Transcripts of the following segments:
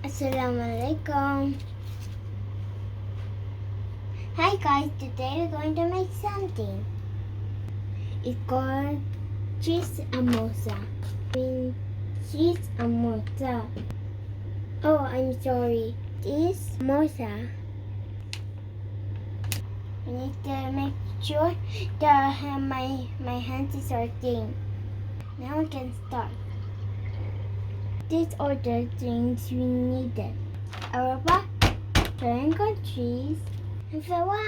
Assalamualaikum. Hi guys, today we're going to make something. It's called cheese samosa. Cheese samosa. Oh, I'm sorry. This samosa. I need to make sure that my hands are clean. Now we can start. These are the things we needed. Araba, triangle cheese, and Ferrari.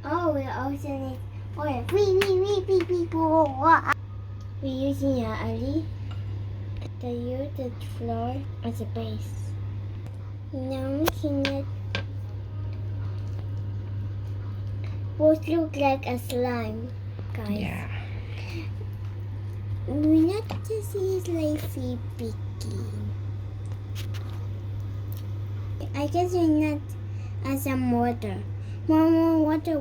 Oh, we also need oil. We're using Ali to use the flour as a base. Now mixing it. Both look like a slime, guys. Yeah. We not just use like picky. I guess we not add some water. More water.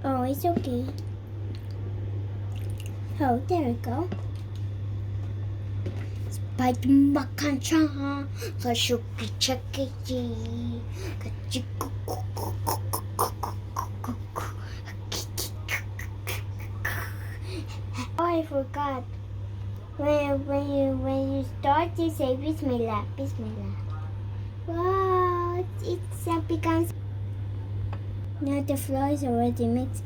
Oh, it's okay. Oh, there we go. Spicy makan shaa, kashuki chakiji, kachiku. Oh, I forgot. When you start, you say Bismillah. Wow, it becomes. Now the flour is already mixed.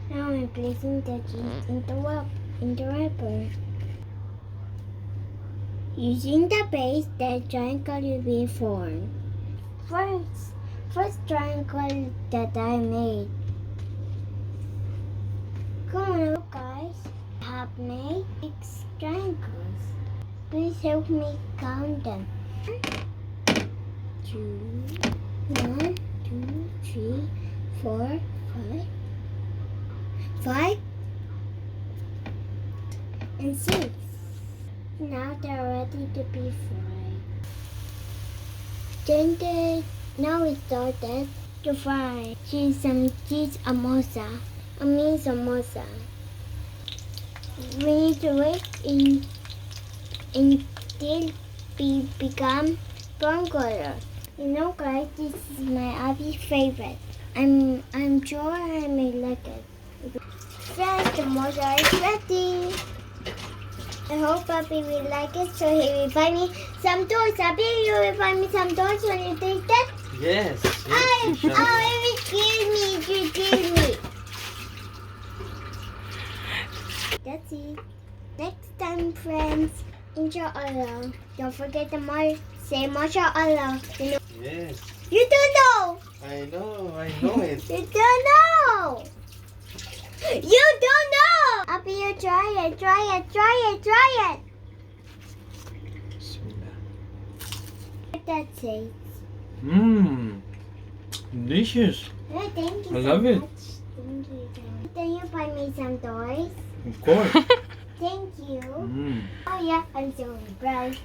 Now I'm placing the cheese in the wrapper. Using the base, the triangle will be formed. First triangle that I made. Come on, guys. I have made 6 triangles. Please help me count them. 1, 2, 3, 4, 5, and 6. Now they're ready to be fried. Now we started to fry some cheese samosa. Samosa. We need to wait until we become brown color. You know, guys, this is my Abby's favorite. I'm sure I may like it. Yes, the samosa is ready. I hope Abby will like it, so he will buy me some toys. Abby, you will buy me some toys when you taste it? Yes. It will kill me. That's it. Next time, friends. Inshallah. Don't forget to say MashaAllah. Yes. You don't know. I know it. You don't know. You don't know. Abby, you try it. Bismillah. That's it. Delicious. Oh, thank you I so love it. much. Thank you. Can you buy me some toys? Of course. Thank you. Mm. Oh yeah, I'm so proud.